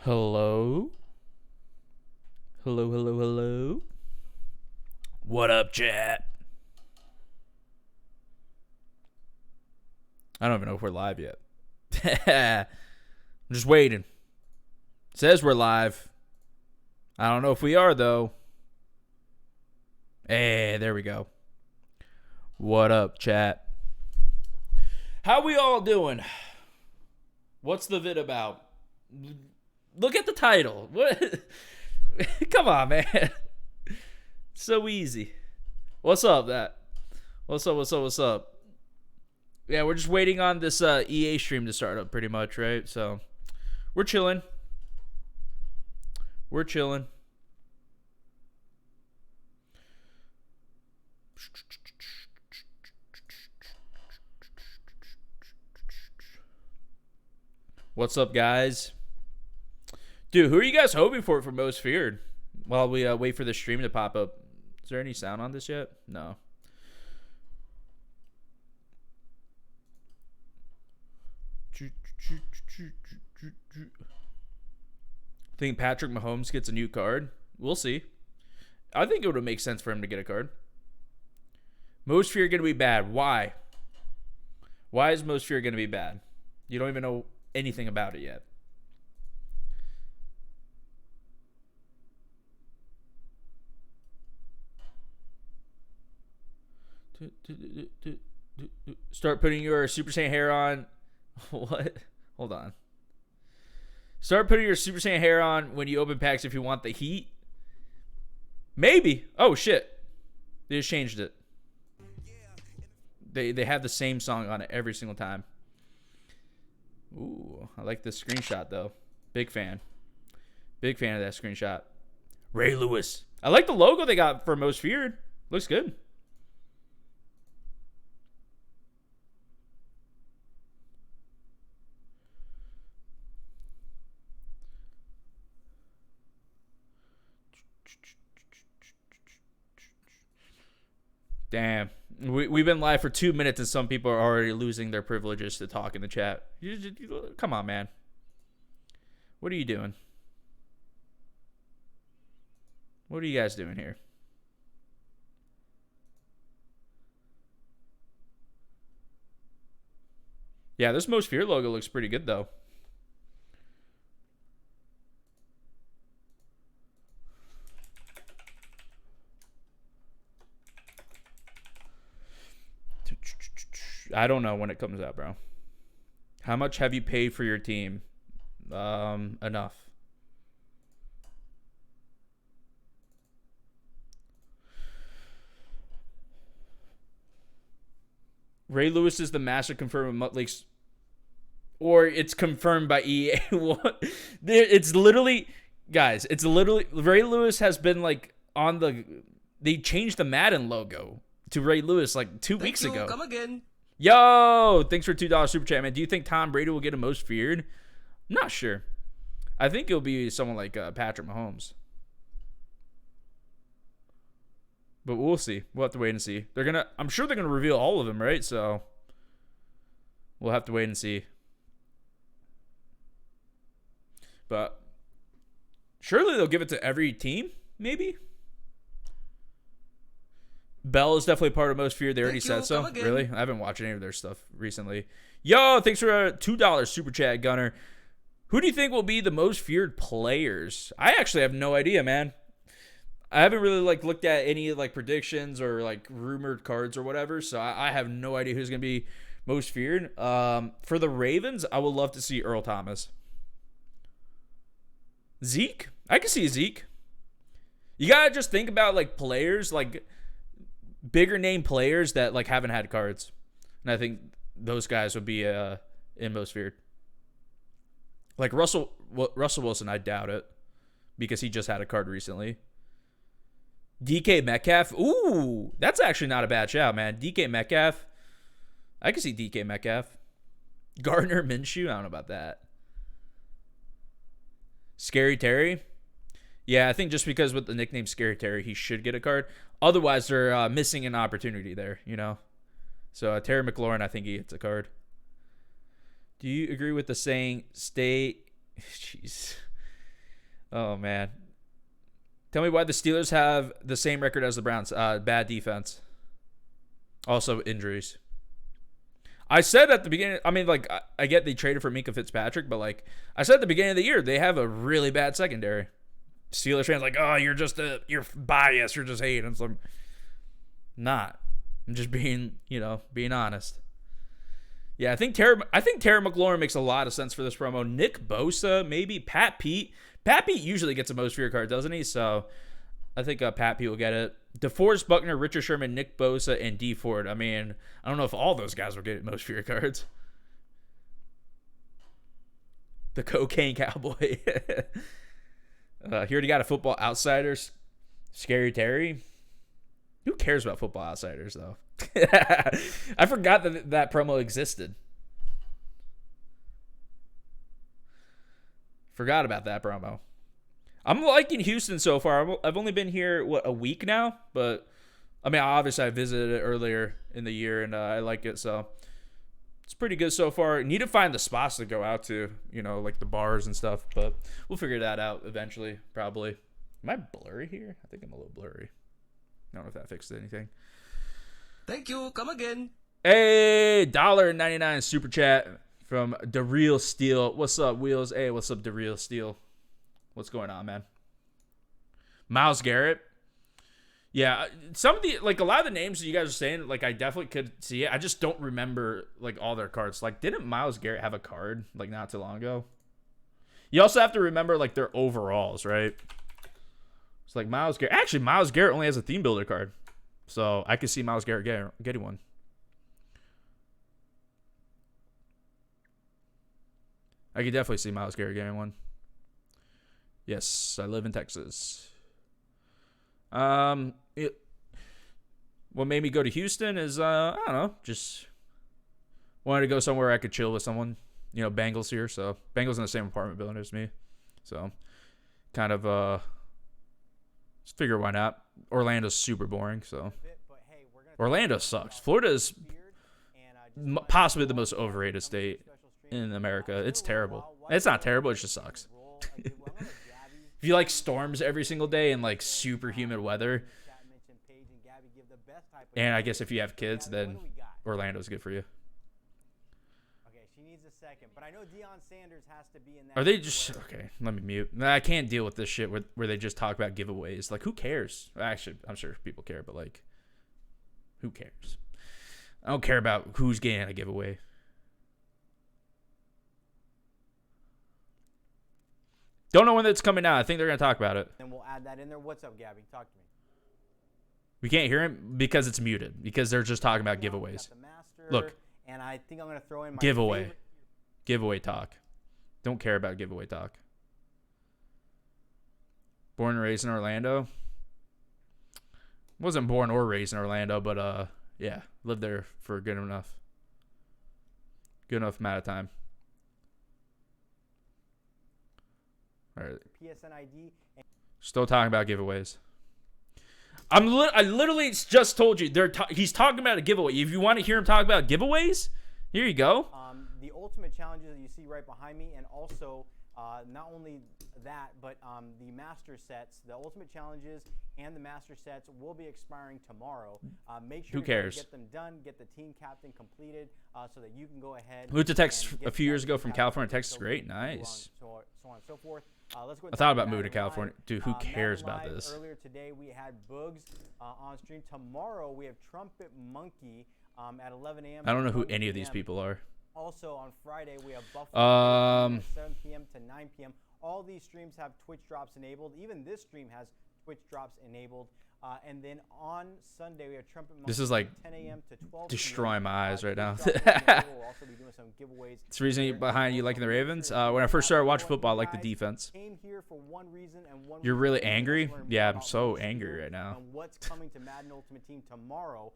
Hello? Hello, hello, hello? What up, chat? I don't even know if we're live yet. I'm just waiting. It says we're live. I don't know if we are, though. Hey, there we go. What up, chat? How we all doing? What's the vid about? Look at the title. What? Come on, man. So easy. What's up, that? What's up? Yeah, we're just waiting on this EA stream to start up pretty much, right? So, we're chilling. What's up, guys? Dude, who are you guys hoping for most feared? While we wait for the stream to pop up. Is there any sound on this yet? No. Think Patrick Mahomes gets a new card? We'll see. I think it would make sense for him to get a card. Most fear going to be bad. Why? Why is most fear going to be bad? You don't even know anything about it yet. Start putting your Super Saiyan hair on. What? Hold on. Start putting your Super Saiyan hair on when you open packs if you want the heat. Maybe. Oh, shit. They just changed it. They have the same song on it every single time. Ooh, I like this screenshot, though. Big fan. Big fan of that screenshot. Ray Lewis. I like the logo they got for Most Feared. Looks good. Damn. We've been live for 2 minutes and some people are already losing their privileges to talk in the chat. Come on, man. What are you doing? What are you guys doing here? Yeah, this Most Fear logo looks pretty good, though. I don't know when it comes out, bro. How much have you paid for your team? Enough. Ray Lewis is the master confirmed with leaks, or it's confirmed by EA. It's literally, guys. It's literally Ray Lewis has been like on the. They changed the Madden logo to Ray Lewis like 2 weeks ago. Come again. Yo, thanks for $2 super chat, man. Do you think Tom Brady will get a Most Feared? I'm not sure. I think it'll be someone like Patrick Mahomes. But we'll see. We'll have to wait and see. I'm sure they're gonna reveal all of them, right? So we'll have to wait and see. But surely they'll give it to every team, maybe. Bell is definitely part of Most Feared. They already said so. Really? I haven't watched any of their stuff recently. Yo, thanks for a $2 super chat, Gunner. Who do you think will be the most feared players? I actually have no idea, man. I haven't really looked at any predictions or rumored cards or whatever, so I have no idea who's gonna be most feared. For the Ravens, I would love to see Earl Thomas. Zeke? I can see Zeke. You gotta just think about players bigger name players that haven't had cards, and I think those guys would be in most feared. Russell Wilson, I doubt it because he just had a card recently. DK Metcalf, ooh, that's actually not a bad shout, man. DK Metcalf, I can see DK Metcalf. Gardner Minshew, I don't know about that. Scary Terry. Yeah, I think just because with the nickname Scary Terry, he should get a card. Otherwise, they're missing an opportunity there, you know? So, Terry McLaurin, I think he gets a card. Do you agree with the saying, stay... Jeez. Oh, man. Tell me why the Steelers have the same record as the Browns. Bad defense. Also injuries. I said at the beginning, I mean, like, I get they traded for Minka Fitzpatrick, but, like, I said at the beginning of the year, they have a really bad secondary. Steelers fans like, oh, you're biased, you're just hating. It's like, not. I'm just being honest. Yeah, I think Terry McLaurin makes a lot of sense for this promo. Nick Bosa, maybe Pat Pete. Pat Pete usually gets the most fear card, doesn't he? So I think Pat Pete will get it. DeForest Buckner, Richard Sherman, Nick Bosa, and D Ford. I mean, I don't know if all those guys will get most fear cards. The cocaine cowboy. He already got a football outsiders. Scary Terry. Who cares about football outsiders, though? I forgot that promo existed. Forgot about that promo. I'm liking Houston so far. I've only been here, a week now? But, I mean, obviously I visited it earlier in the year, and I like it, so it's pretty good so far. Need to find the spots to go out to, like the bars and stuff, but we'll figure that out eventually, probably. Am I blurry here? I think I'm a little blurry. I don't know if that fixed anything. Thank you. Come again. Hey, $1.99 super chat from The Real Steel. What's up, Wheelz? Hey, what's up, The Real Steel? What's going on, man? Myles Garrett. Yeah, some of the, like, a lot of the names that you guys are saying, like, I definitely could see it. I just don't remember, like, all their cards. Like, didn't Myles Garrett have a card, like, not too long ago? You also have to remember, like, their overalls, right? It's like Myles Garrett. Actually, Myles Garrett only has a theme builder card. So I could see Myles Garrett getting one. I could definitely see Myles Garrett getting one. Yes, I live in Texas. What made me go to Houston is, I don't know, just wanted to go somewhere I could chill with someone. Bengals here, so Bengals in the same apartment building as me. So kind of, just figure why not. Orlando's super boring, so Orlando sucks. Florida is possibly the most overrated state in America. It's terrible. It's not terrible, it just sucks. If you like storms every single day and like super humid weather, and I guess if you have kids, then Orlando's good for you. But I know Deion Sanders has to be in that. Are they just okay? Let me mute. I can't deal with this shit where they just talk about giveaways. Like, who cares? Actually, I'm sure people care, but like, who cares? I don't care about who's getting a giveaway. Don't know when it's coming out. I think they're gonna talk about it. And we'll add that in there. What's up, Gabby? Talk to me. We can't hear him because it's muted. Because they're just talking about giveaways. Look. And I think I'm gonna throw in my giveaway. favorite. Giveaway talk. Don't care about giveaway talk. Born and raised in Orlando. Wasn't born or raised in Orlando, but yeah, lived there for good enough amount of time. All right. PSN ID. Still talking about giveaways. I literally just told you he's talking about a giveaway. If you want to hear him talk about giveaways, here you go. The ultimate challenges that you see right behind me, and also not only that, but the master sets, the ultimate challenges and the master sets will be expiring tomorrow. Make sure to get them done, get the team captain completed, so that you can go ahead. Moved to Texas a few years ago from California, Texas. Great, nice. So on and so forth. Let's go. I thought about moving to California. Dude, who cares about Live, this? Earlier today we had Boogs on stream. Tomorrow we have Trumpet Monkey at 11 a.m. I don't know who any of these people are. Also on Friday we have Buffalo at 7 p.m. to 9 p.m. All these streams have Twitch drops enabled. Even this stream has Twitch drops enabled. And then on Sunday we have Trumpet Monkey. This is like 10 a.m. to 12 destroying my eyes right now. We'll also be doing some giveaways. It's the reason behind you liking the Ravens. When I first started watching football, I liked the defense. Came here for one reason and one You're really angry? reason. Yeah, I'm so angry right now. And what's coming to Madden Ultimate Team tomorrow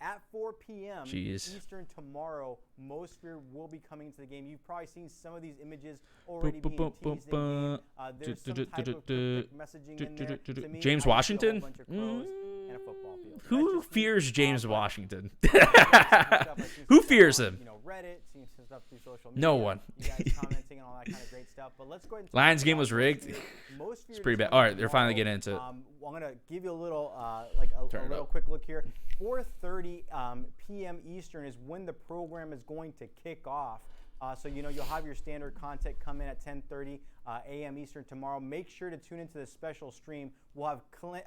At 4 p.m. Jeez. Eastern tomorrow, Mosphere will be coming to the game. You've probably seen some of these images already being teased in-game. There's some type of cryptic messaging in there. To me, James I see a whole Washington? bunch of crows and a football field. Who That's just me. fears James Washington? I've seen Who some fears stuff him? on, Reddit, seen some stuff through social media. No one. You guys commenting and all that kind of great stuff. But let's go ahead and talk Lions game about was rigged. Mosphere It's pretty is bad. coming All right, they're finally tomorrow. getting into it. I'm gonna give you a little, a Turn it little up. quick look here. 4:30 p.m. Eastern is when the program is going to kick off. So you'll have your standard content come in at 10:30 a.m. Eastern tomorrow. Make sure to tune into the special stream. We'll have Clint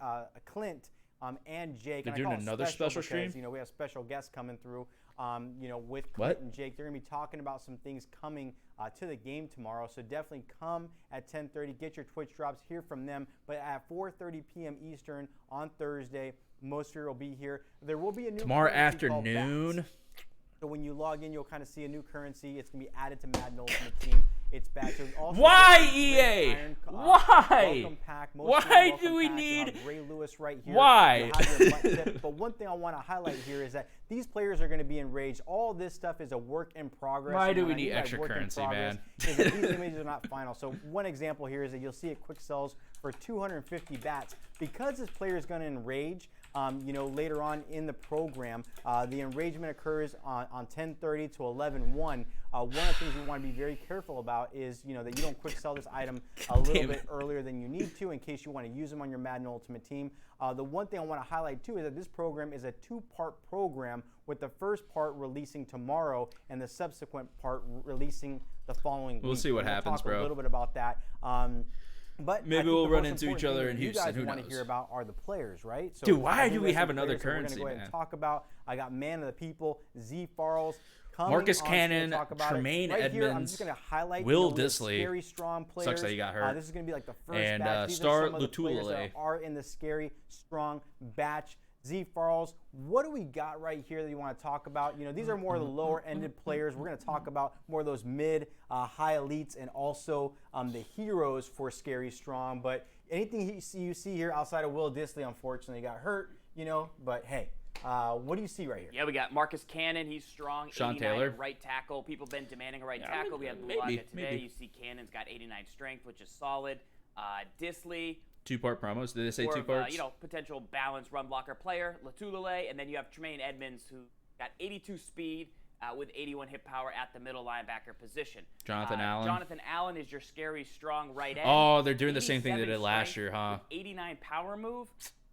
and Jake. They're and I doing call it another special because, stream? we have special guests coming through. With Clint What? and Jake, they're gonna be talking about some things coming to the game tomorrow. So definitely come at 10:30. Get your Twitch drops, hear from them. But at 4:30 p.m. Eastern on Thursday, Mosphere will be here. There will be a new Tomorrow currency called afternoon. Bats. So when you log in, you'll kind of see a new currency. It's gonna be added to Madden Ultimate Team. It's bad. So also Why, there's a EA? Red Iron, Why? welcome pack. Why welcome do we pack. You'll have need- Ray Lewis right here. Why? You'll have your butt tip. But one thing I want to highlight here is that these players are going to be enraged. All this stuff is a work in progress. Why And do when we I need mean by extra work in currency, progress man? is that these images are not final. So one example here is that you'll see it quick sells for 250 bats. Because this player is going to enrage, later on in the program, the enragement occurs on 10:30 to 11:01. One of the things we want to be very careful about is, that you don't quick sell this item a little bit earlier than you need to in case you want to use them on your Madden Ultimate Team. The one thing I want to highlight too is that this program is a two-part program with the first part releasing tomorrow and the subsequent part releasing the following week. We'll see what We'll happens, talk bro. a little bit about that. But I Maybe think we'll the run most into each important other thing in that Houston, You who guys want to knows? hear about are the players, right? So Dude, why I do think we there's have some another players that currency, We're going to go ahead man? and talk about. I got Man of the People, Z Farls. Marcus On to Cannon, talk about it. Tremaine right here, I'm Edmonds, just going to highlight Will the Dissly. scary strong players. Sucks that he got hurt. This is going to be like the first And, batch. These Star are some of the players that Lutulele. are in the scary strong batch. Z Farls, what do we got right here that you want to talk about? These are more of the lower-ended players. We're going to talk about more of those mid, high elites, and also the heroes for Scary Strong. But anything you see here outside of Will Dissly, unfortunately, got hurt. But hey, what do you see right here? Yeah, we got Marcus Cannon. He's strong. Sean 89 Taylor. right tackle. People have been demanding a right Yeah, tackle. We had maybe, Lulaga today. maybe. You see Cannon's got 89 strength, which is solid. Disley, Two-part promos. Did they say more two of parts? a, potential balanced run blocker player. Latulele, and then you have Tremaine Edmonds, who got 82 speed with 81 hit power at the middle linebacker position. Jonathan Allen. Jonathan Allen is your scary, strong right end. Oh, they're doing the same thing they 87 did last strength year, huh? with 89 power move.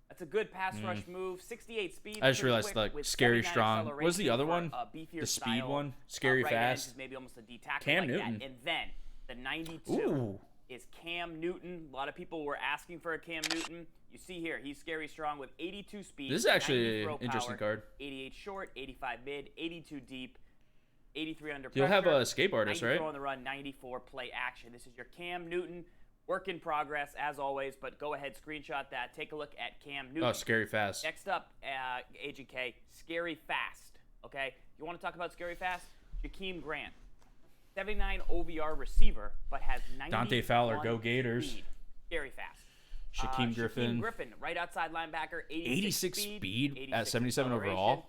That's a good pass rush move. 68 speed. I just pretty realized, quick like, with scary 79 strong. What was the other acceleration one? for a beefier The speed style, one? Scary right end fast? is maybe almost a D tackle Cam like Newton. that. And then the 92 Ooh. is Cam Newton. A lot of people were asking for a Cam Newton. You see here, he's scary strong with 82 speed. This is actually 90 an throw interesting power, card. 88 short, 85 mid, 82 deep, 83 under pressure. You'll have a escape artist, 90 right? throw on the run, 94 play action. This is your Cam Newton. Work in progress, as always, but go ahead, screenshot that. Take a look at Cam Newton. Oh, scary fast. Next up, Agent K, Scary Fast. Okay? You want to talk about Scary Fast? Jakeem Grant. 79 OVR receiver, but has 91 Dante Fowler, go Gators. speed. Scary Fast. Shaquem Griffin. Shaquem Griffin, right outside linebacker, 86 speed at 86 77 acceleration, overall.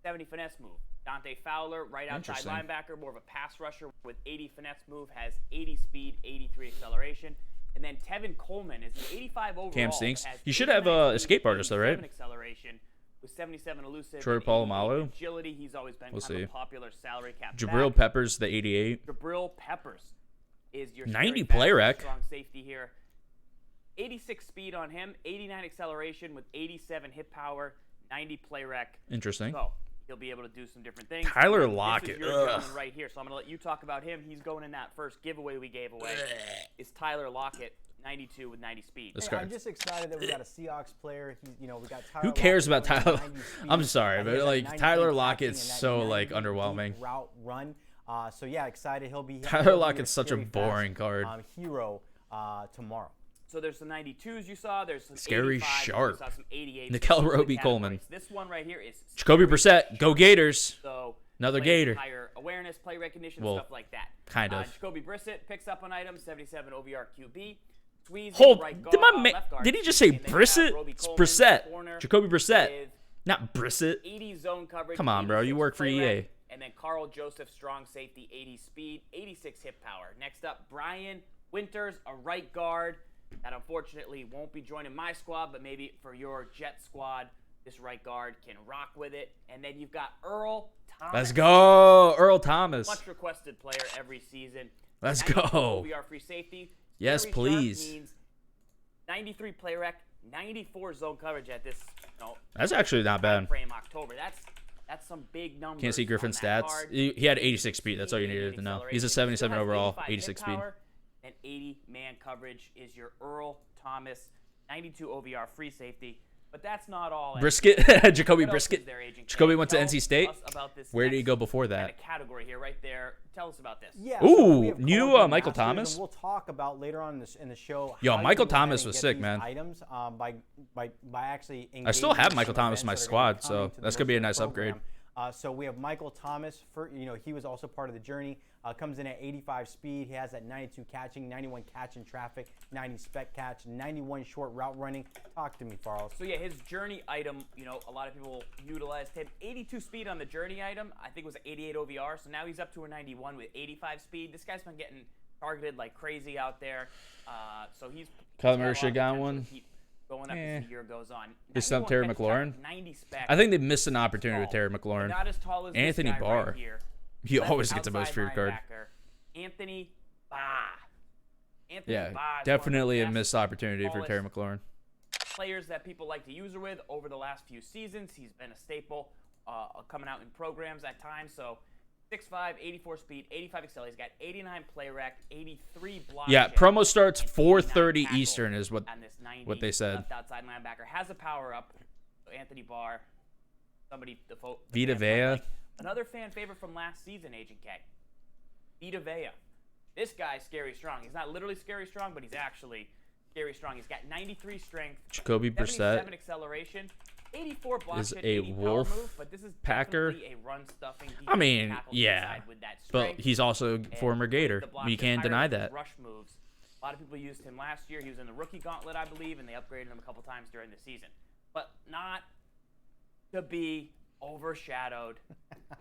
70 finesse move. Dante Fowler, right outside Interesting. linebacker, more of a pass rusher with 80 finesse move, has 80 speed, 83 acceleration. And then Tevin Coleman is an 85 overall. Cam Stinks. but has You should have 89 escape speed, artist though, right? 87 acceleration with 77 elusive. Troy and 88 Polamalu? agility. He's always been We'll kind of see. a popular salary cap. Jabril back. Peppers, the 88. Jabril Peppers is your 90 scary play fast, rec. strong safety here. 86 speed on him, 89 acceleration with 87 hit power, 90 play rec. Interesting. So he'll be able to do some different things. Tyler This is Lockett, your ugh. gentleman right here, so I'm gonna let you talk about him. He's going in that first giveaway we gave away. Is Tyler Lockett, 92 with 90 speed. This Hey, card. I'm just excited that we got a Seahawks player. We got Tyler. Who cares Lockett about going Tyler? 90 speed. I'm sorry, He but has that like 90 Tyler deep Lockett's catching and that so like 90 deep underwhelming. route run. So yeah, excited. He'll be. Tyler he'll be Lockett's your such a scary fast, boring card. Hero tomorrow. So there's some 92s you saw. There's some Scary 85s, sharp. You saw some 88s. Nickel some good Roby categories. Coleman. This one right here is Jacoby scary Brissett, go sharp. Gators. So Another plays Gator. higher awareness, play recognition, Well, stuff like that. kind of. Jacoby Brissett picks up an item, 77 OVR QB. Squeeze Hold. right Did guard, my left guard. did he just say And then you have Brissett? Roby It's Coleman, Brissett. corner Jacoby Brissett. with Not Brissett. 80 zone coverage. Come on, bro. You 86 work for play EA. rec, and then Carl Joseph, strong safety, 80 speed, 86 hip power. Next up, Brian Winters, a right guard that unfortunately won't be joining my squad, but maybe for your Jet squad, this right guard can rock with it. And then you've got Earl Thomas. Let's go, Earl Thomas. Much requested player every season. Let's 92 go. OVR free safety. Yes, Very please. sharp means 93 play rec, 94 zone coverage at this. That's actually not bad. Frame October. That's some big numbers. Can't see Griffin's on that stats. card. He had 86 speed. That's all you needed to know. He's a 77 Still has overall, 85 86 hit speed. power, and 80 man coverage is your Earl Thomas, 92 OVR free safety. But that's not all. Brisket, Jacoby What else is Brisket. there, Agent K? Jacoby went to Tell NC State. us about this Where did he next go before kind that? of category here, right there. Tell us about this. Yeah. Ooh, we have new, Call of Duty Michael Masters, Thomas? And we'll talk about later on in the show. Yo, how you Michael can go ahead Thomas and was get sick, these man. Items by actually. I still have engaging Michael some Thomas in my events that are gonna be squad, coming so to the that's gonna be a Mercy nice upgrade. program. So we have Michael Thomas. He was also part of the journey. Comes in at 85 speed. He has that 92 catching, 91 catch in traffic, 90 spec catch, 91 short route running. Talk to me, Farles. So yeah, his journey item, a lot of people utilized him. 82 speed on the journey item. I think it was an 88 OVR. So now he's up to a 91 with 85 speed. This guy's been getting targeted like crazy out there. So he's Kyler got a Murray lot should of got potential one. to keep going up as the year goes on. They stumped 91 Terry catch McLaurin. traffic, 90 spec. I think they missed an opportunity with tall. Terry McLaurin. Not as tall as this Anthony guy Barr. right here. He Left always gets the most outside free card. linebacker, Anthony Barr. Anthony Yeah, Barr is one of the definitely a best, missed opportunity for tallest Terry McLaurin. players that people like to use her with over the last few seasons. He's been a staple coming out in programs at times. So 6'5", 84 speed, 85 excel. He's got 89 play rec, 83 block. Yeah, share, promo starts and 4:30 89 Eastern is tackle on this 90 what they said. Left outside linebacker has a power up. So Anthony Barr, somebody the Vita fans might Vea. like. Another fan favorite from last season, Agent K. Vita Vea. This guy's scary strong. He's not literally scary strong, but he's actually scary strong. He's got 93 strength, Jacoby 77 Brissett acceleration, 84 block is shit, a 80 power wolf move, but this is packer. definitely a run stuffing. I mean, tackle yeah, inside with that but strength he's also a and former Gator. the block You shit. can't Higher deny than his that. Rush moves. A lot of people used him last year. He was in the rookie gauntlet, I believe, and they upgraded him a couple times during the season. But not to be overshadowed.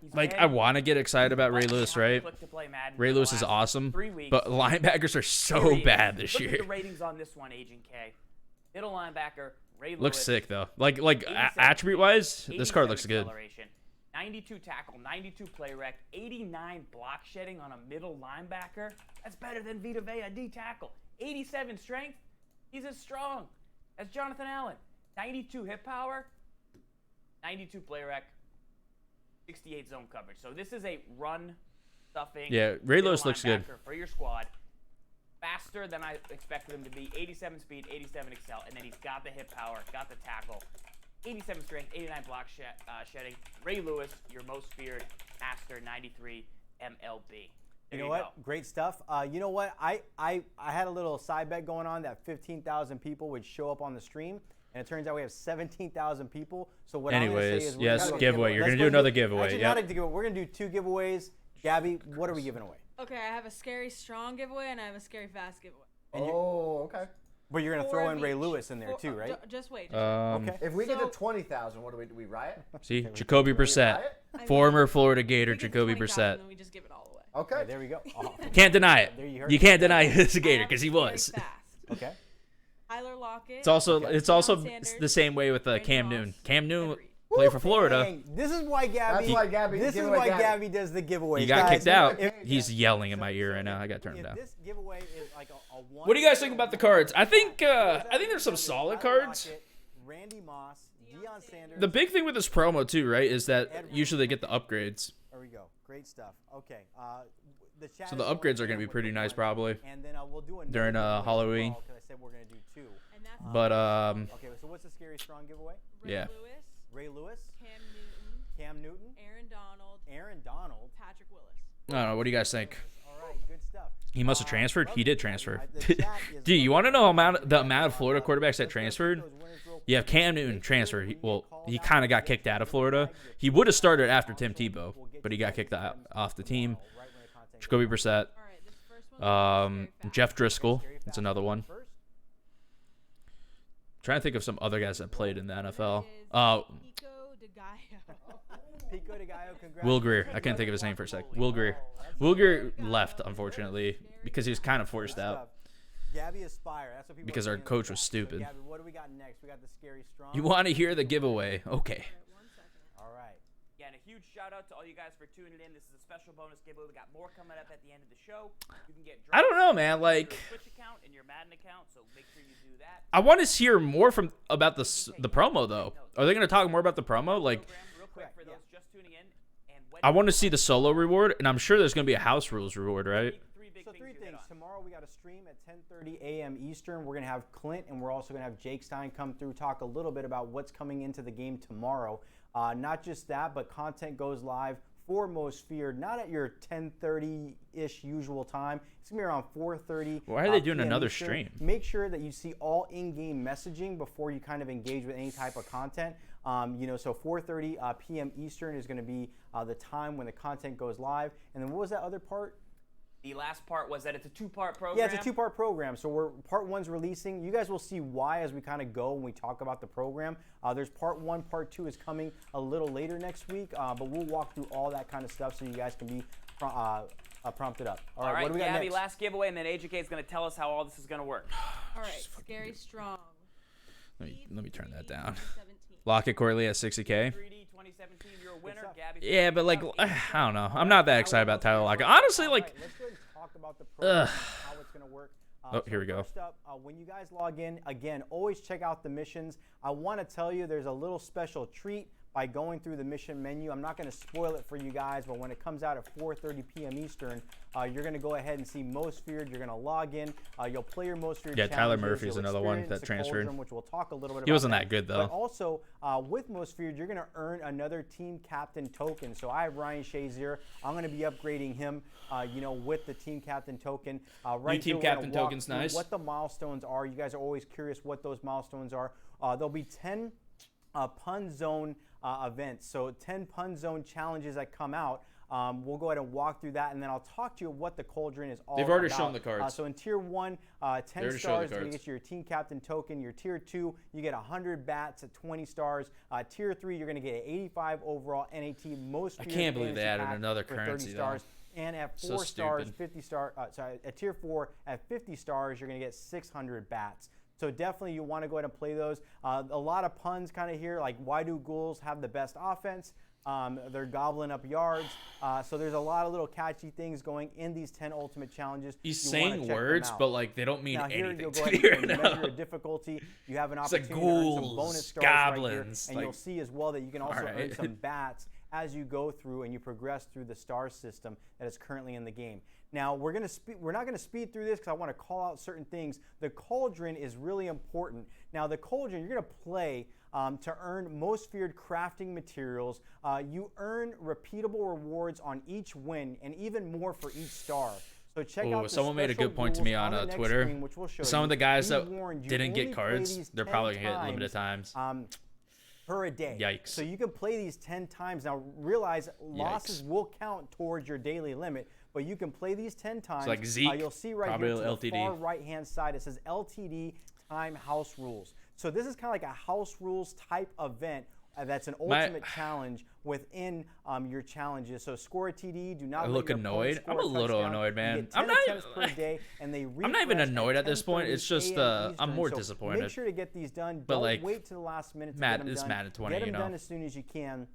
He's Like, been- I want to get excited about Ray But Lewis, you have to right? click to play Madden Ray for the Lewis is last awesome, 3 weeks. but linebackers are so Here he is. bad this Look year. at the ratings on this one, Agent K. Middle linebacker, Ray Lewis. Looks sick though. Like 87 attribute-wise, this card 87 looks good. acceleration, 92 tackle, 92 play rec, 89 block shedding on a middle linebacker. That's better than Vita Vea D tackle. 87 strength. He's as strong as Jonathan Allen. 92 hip power, 92 play rec, 68 zone coverage. So this is a run stuffing. Yeah, Ray middle Lewis looks good. linebacker for your squad. Faster than I expected him to be. 87 speed, 87 excel, and then he's got the hip power, got the tackle. 87 strength, 89 block shedding. Ray Lewis, your most feared master, 93 MLB. There You know what? go. Great stuff. You know what? I had a little side bet going on that 15,000 people would show up on the stream, and it turns out we have 17,000 people. So what I'm going to say Anyways, is, yes, gonna giveaway. You're let's gonna go do another giveaway, Actually, yep. not a giveaway. We're going to do 2 giveaways. Gabby, what are we giving away? Okay, I have a scary strong giveaway and I have a scary fast giveaway. Oh, okay. But you're going to 4 throw of in Ray each. Lewis in there too, right? Just wait. Okay. If we get So- to 20,000, what do we riot? See, Jacoby Brissett, I former Florida Gator, we get to Jacoby 20,000, Brissett. then we just give it all away. Okay. Okay, there we go. Oh, Can't deny it. There you heard You it. can't deny he's a I Gator have because he a scary was. Fast. okay. Tyler Lockett. It's also Deion Sanders, the same way with Brandon Cam Ross, Newton. Cam Newton Henry. played for Florida. Dang, this is why Gabby. That's why Gabby- This is giveaway why Gabby. Gabby does the giveaways. He got Guys, kicked out. if- He's yelling in my ear right now. I got to turn it If down. this giveaway is like a one. What do you guys think about the cards? I think there's some solid cards. Randy Moss, Deion Sanders. The big thing with this promo too, right, is that usually they get the upgrades. There we go. Great stuff. Okay. The chat So the is going upgrades are gonna in be with pretty the nice, one, probably, And then we'll do another during, giveaway as Halloween. well, 'cause I said we're gonna do 2. And that's But Okay. So what's the scary strong giveaway? Ray yeah. Lewis, Ray Lewis, Cam Newton, Cam Newton, Aaron Donald, Aaron Donald. Patrick Willis. I don't know. What do you guys think? All right. Good stuff. He must have transferred. He did lovely. transfer. The chat is Dude, you lovely. want to know the amount of Florida quarterbacks that Let's go transferred? through those winners real You have quick. Cam Newton transfer. He kind of got kicked out of Florida. He would have started after Tim Tebow, but he got kicked off the team. Jacoby Brissett, All right, this first one's very fast. Jeff Driscoll. That's another one. First, Trying to think of some other guys that played in the NFL. Is Uh, Pico de Gallo. Pico de Gallo, congrats. Will Greer. I couldn't think of his name for a sec. Will Greer. Will Greer left, unfortunately, because he was kind of forced out. Gabby Aspire. That's what people Because are our saying in the coach was chat. So, stupid. Gabby, what do we got next? We got the Scary Strong. You want to hear the giveaway? Okay. One second. All right. Yeah, and a huge shout out to all you guys for tuning in. This is a special bonus giveaway. We got more coming up at the end of the show. You can get I don't know, drops man. on Like, your Twitch account and your Madden account, so make sure you do that. I want to hear more about the promo though. Are they going to talk more about the promo? Like, Program real quick for those just tuning in. And when I want to see the solo reward, and I'm sure there's going to be a house rules reward, right? three big So things three you hit things. on. Tomorrow we got a stream at 10:30 a.m. Eastern. We're gonna have Clint, and we're also gonna have Jake Stein come through, talk a little bit about what's coming into the game tomorrow. Not just that, but content goes live for Most Feared, not at your 10:30-ish usual time. It's gonna be around 4:30. Why are they doing PM another Eastern. stream? Make sure that you see all in-game messaging before you kind of engage with any type of content. So 4:30 p.m. Eastern is going to be the time when the content goes live. And then what was that other part? The last part was that it's a two-part program. Yeah, it's a two-part program. So part one's releasing. You guys will see why as we kind of go when we talk about the program. There's part one, part two is coming a little later next week, but we'll walk through all that kind of stuff so you guys can be prompted up. All right, what do we got Gabby, next? last giveaway, and then AJK is going to tell us how all this is going to work. All right, Scary Strong. Let me turn that down. 17. Lock it, Corley, at 60K. 3D 2017, you're a winner. Gabby. Yeah, but like, I don't know. I'm not that excited about Tyler Lockett. Honestly, All like, right, let's go ahead and talk about the program and how it's going to work. Oh, here we go. First up, when you guys log in, again, always check out the missions. I want to tell you there's a little special treat by going through the mission menu. I'm not going to spoil it for you guys, but when it comes out at 4:30 p.m. Eastern, you're going to go ahead and see Most Feared. You're going to log in. You'll play your Most Feared Yeah, Tyler challenges. Murphy's You'll another one experience that the transferred. cauldron, which we'll talk a little bit about. He wasn't that good, though. But also, with Most Feared, you're going to earn another team captain token. So I have Ryan Shazier. I'm going to be upgrading him, with the team captain token. Right team here, we're gonna captain walk token's through nice. What the milestones are. You guys are always curious what those milestones are. There'll be 10 pun zone events. So 10 pun zone challenges that come out. We'll go ahead and walk through that, and then I'll talk to you what the cauldron is all about. They've already shown the cards. So in Tier 1, 10 already showed the stars, you're going to cards. get your team captain token. Your Tier 2, you get 100 bats at 20 stars. Tier 3, you're going to get an 85 overall NAT most. I can't believe they added another currency, though. stars. And at So 4 stars, stupid. 50 star. At Tier 4, at 50 stars, you're going to get 600 bats. So definitely you want to go ahead and play those. A lot of puns kind of here, like why do ghouls have the best offense? They're gobbling up yards. So there's a lot of little catchy things going in these 10 ultimate challenges. He's You wanna saying check them words, out. but like they don't mean Now here anything you'll to go me ahead right and now. measure your difficulty. You have an It's like opportunity to earn some ghouls, bonus stars goblins, right here, and like- you'll see as well that you can also earn Alright. some bats as you go through and you progress through the star system that is currently in the game. Now we're not going to speed through this because I want to call out certain things. The cauldron is really important. Now the cauldron, you're going to play to earn Most Feared crafting materials. You earn repeatable rewards on each win and even more for each star. So check out the someone made a special good point to me rules on the next Twitter. screen, which we'll show Some of you. the guys We that warned you, didn't only get play cards, these they're 10 probably going to get limited times. Per a day. Yikes. So you can play these 10 times. Now realize losses will count towards your daily limit, but you can play these 10 times. like Zeke, you'll see right probably here to the LTD. far right-hand side, it says LTD time house rules. So this is kind of like a house rules type event. That's an ultimate challenge within your challenges. So score a TD. Do not. I let look your opponent annoyed. score I'm a a little touchdown. annoyed, You man. get 10 I'm not attempts per day, and they I'm not even refresh annoyed at this 10:30 point. It's just, a.m. I'm Eastern. more So disappointed. Make sure to get these done. But, Don't like, wait to the last minute to Madden- get them it's done. Madden 20, Get them you know. done as soon as you can.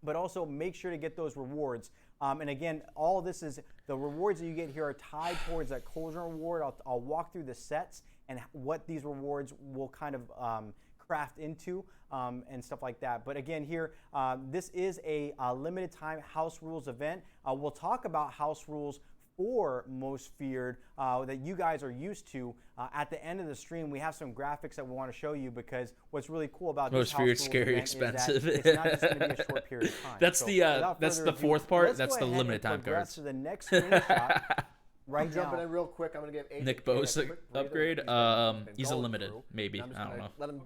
But also make sure to get those rewards. And again, all of this is the rewards that you get here are tied towards that cauldron reward. I'll walk through the sets and what these rewards will kind of craft into and stuff like that. But again, here, this is a limited time house rules event. We'll talk about house rules for Most Feared that you guys are used to. At the end of the stream, we have some graphics that we want to show you because what's really cool about Most this house Feared, rules scary, event is that expensive. it's not just going to be a short period of time. That's So the, without that's further the ado, fourth part. let's That's go the ahead limited and time progress cards. to the next screenshot. Right I'm jumping now. in real quick. I'm going to give Nick AJ a Bosa quick breather. upgrade. He's been He's a going limited, through. maybe. I'm just I don't gonna know. let him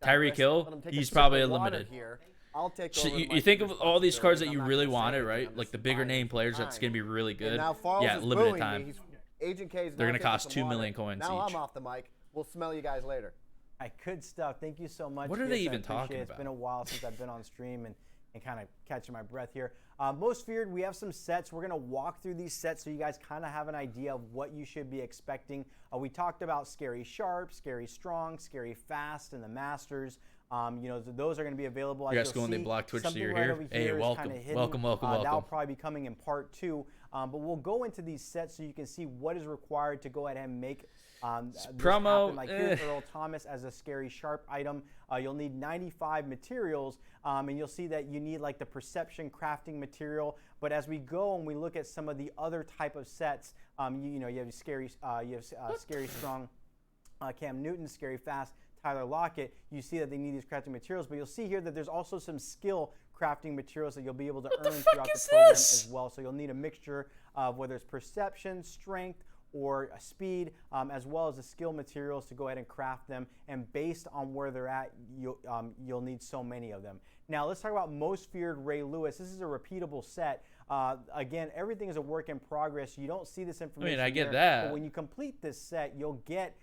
Tyreek digress. Hill, Let him take a he's sip probably of a water limited. Here. I'll take So over you my think of all these cards that responsibility, you and I'm really not gonna say wanted, anything. right? I'm Like just the bigger buying name it players that's time. going to be really And good. now Farles Yeah, is limited booing time. me. Agent K is They're now gonna taking cost some 2 water. million coins now each. I'm off the mic. We'll smell you guys later. right, good stuff. Thank you so much. What are they Fierce. I even appreciate talking it. It's been a about? while since I've been on stream and kind of catching my breath here. Most feared, we have some sets. We're going to walk through these sets so you guys kind of have an idea of what you should be expecting. We talked about Scary Sharp, Scary Strong, Scary Fast, and the Masters. Those are going to be available. You guys going to block Twitch so something you're right here? over Hey, here is welcome. kinda hidden. Welcome. That'll probably be coming in part 2. But we'll go into these sets so you can see what is required to go ahead and make this promo, happen. Like here's Earl Thomas as a Scary Sharp item. You'll need 95 materials, and you'll see that you need like the Perception crafting material. But as we go and we look at some of the other type of sets, you have Scary Strong, Cam Newton, Scary Fast, Tyler Lockett, you see that they need these crafting materials, but you'll see here that there's also some skill crafting materials that you'll be able to earn throughout the program as well. So you'll need a mixture of whether it's perception, strength, or speed, as well as the skill materials to go ahead and craft them. And based on where they're at, you'll need so many of them. Now let's talk about Most Feared Ray Lewis. This is a repeatable set. Again, everything is a work in progress. You don't see this information. I get here, that. But when you complete this set, you'll get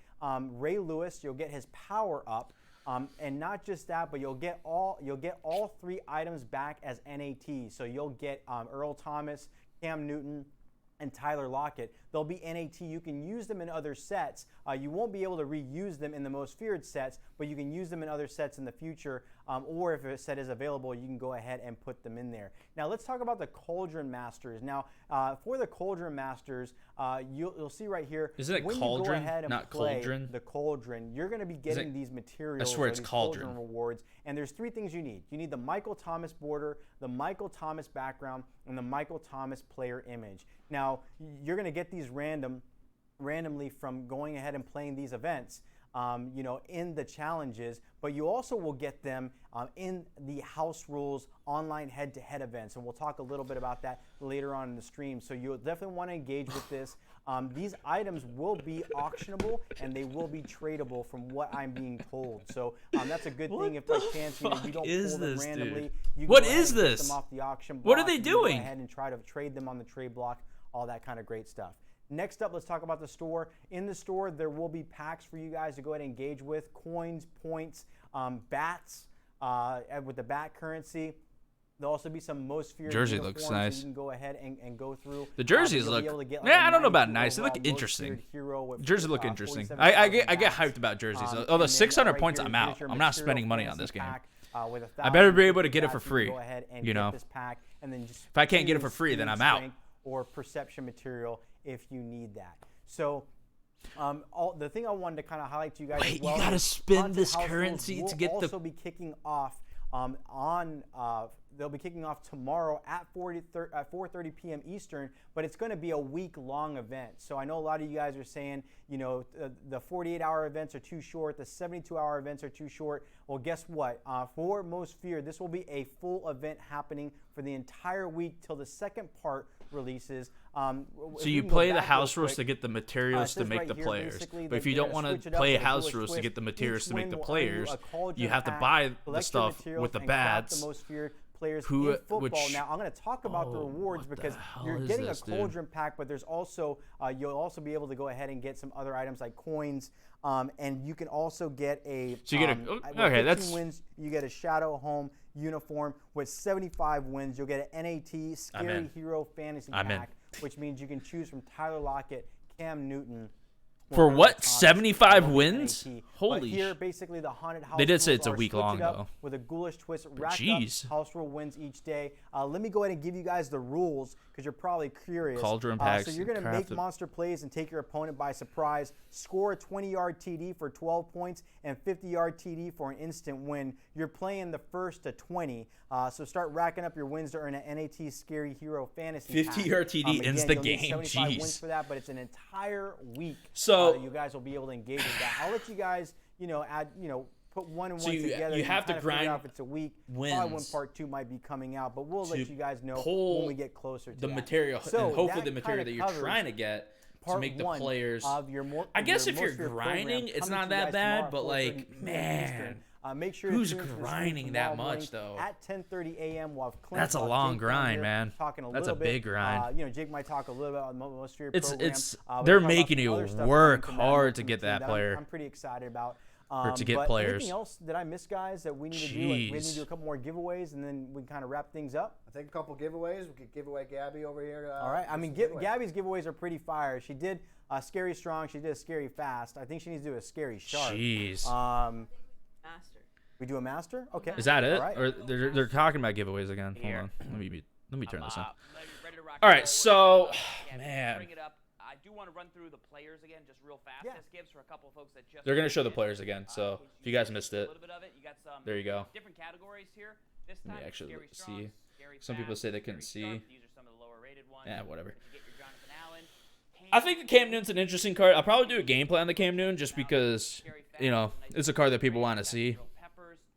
Ray Lewis. You'll get his power up, and not just that, but you'll get all 3 items back as NAT. So you'll get Earl Thomas, Cam Newton, and Tyler Lockett. They'll be NAT. You can use them in other sets. You won't be able to reuse them in the Most Feared sets, but you can use them in other sets in the future, or if a set is available, you can go ahead and put them in there. Now let's talk about the Cauldron Masters. Now for the Cauldron Masters, you'll see right here. Is it a when cauldron, you go ahead and not play cauldron? The Cauldron, you're going to be getting these materials. I swear it's these cauldron rewards. And there's 3 things you need. You need the Michael Thomas border, the Michael Thomas background, and the Michael Thomas player image. Now you're going to get these randomly from going ahead and playing these events, in the challenges, but you also will get them in the House Rules online head-to-head events, and we'll talk a little bit about that later on in the stream. So you'll definitely want to engage with this. These items will be auctionable and they will be tradable, from what I'm being told. So that's a good thing. If by chance you don't pull them randomly, you can What go ahead is and get this? them off the auction block. What are they You can go doing? ahead and try to trade them on the trade block, all that kind of great stuff. Next up, let's talk about the store. In the store, there will be packs for you guys to go ahead and engage with: coins, points, bats, with the bat currency. There'll also be some Most Feared Jersey uniforms looks that nice. you can go ahead and go through. The jerseys You'll be look. able to get, Yeah, a I don't know about 92 nice. They look overall Most interesting. Feared hero with, Jerseys look interesting. 47,000 I get bats. hyped about jerseys. And Although then 600 right points, here, I'm here's out. your I'm not material spending money on fantasy this game. pack, with I better be able to get it bats. for You can free, go ahead and you get know. this pack, and then just If I can't get it for choose free, then speed, I'm out. strength, or perception material if you need that. So the thing I wanted to kind of highlight to you guys. Wait, as well you gotta is spin Haunted this House currency Rules to get will the. also be kicking off they'll be kicking off tomorrow at 4:30 p.m. Eastern, but it's going to be a week-long event. So I know a lot of you guys are saying, the 48-hour events are too short, the 72-hour events are too short. Well, guess what? For Most Feared, this will be a full event happening for the entire week till the second part releases. So you play the house rules to get the materials to says make right the here, players. basically, But if that you they're don't gonna want switch to it up play with a house bullish rules to twist. get the materials Each to make win the will earn players, you a cauldron you have to pack, buy the collect your stuff materials, with the and craft bats. the Most Feared players Who- in football. which- Now I'm going to talk about the Oh, rewards what the because hell you're is getting this, a dude? cauldron pack, but there's also you'll also be able to go ahead and get some other items like coins, and you can also get a. So you get a- with okay, 15 that's- wins. You get a Shadow Home uniform. With 75 wins, you'll get an NAT Scary in. Hero Fantasy I'm in. Pack, which means you can choose from Tyler Lockett, Cam Newton. For or what? Earl Thomas, 75 or wins? NAT. Holy But here, sh- basically, the haunted house. They did say rules it's a are week switch long, it up though. with a ghoulish twist. Rack jeez. up house rule wins each day. Let me go ahead and give you guys the rules because you're probably curious. Cauldron packs So you're going to and make craft it. monster plays and take your opponent by surprise. Score a 20-yard TD for 12 points and 50-yard TD for an instant win. You're playing the first to 20. So start racking up your wins to earn an NAT Scary Hero Fantasy Pack. 50-yard TD Again, ends the you'll need game. 75 Jeez. wins for that, but it's an entire week. So- you guys will be able to engage with that. I'll let you guys, add, put one and So one you- together. you have to kinda figure grind out if it's a week. Probably when wins part 2 might be coming out, but we'll to let you guys know pull when we get closer to the that. material, So and hopefully that the material kinda that you're covers trying to get to part make the 1 players. of your I guess your if you're Most Feared grinding, program it's coming not to you that guys bad, tomorrow but at 4:30 like, p.m. man, Eastern. Make sure who's you tune into the stream grinding that tomorrow much, morning though? At 10:30 a.m. We'll have Clint, That's a we'll have long Jake down grind, here man. talking a That's little a big bit. grind. Jake might talk a little bit about the Most Feared It's program. it's We'll they're talk about making some you other stuff work coming to Madden hard to Ultimate get Team that that player. I'm pretty excited about. to get but players. Anything else that I missed, guys, that we need to do? Like, we need to Jeez. do a couple more giveaways, and then we kind of wrap things up. I think a couple giveaways. We could give away Gabby over here. All right. I mean, some giveaways. Gabby's giveaways are pretty fire. She did scary strong. She did a scary fast. I think she needs to do a scary sharp. Jeez. Master. We do a master. Okay. Is that it? All right. Or they're talking about giveaways again? Hold Here. on. Let me turn this on. Ready to rock All and right, roll. so, Again, man. Bring it up. I do want to run through the players again, just real fast. Yeah. This gives for a couple of folks that just. They're gonna show the tuned in. players again. So if you guys missed A it, little bit of it. You got some. there you go. Different categories here. This Let me time, actually scary see. strong, scary Some people fast, say they couldn't scary sharp. see. These are some of the lower rated ones. Yeah, whatever. You get your Jonathan Allen. I think the Cam Newton's an interesting card. I'll probably do a gameplay on the Cam Newton just because it's a card that people want to see.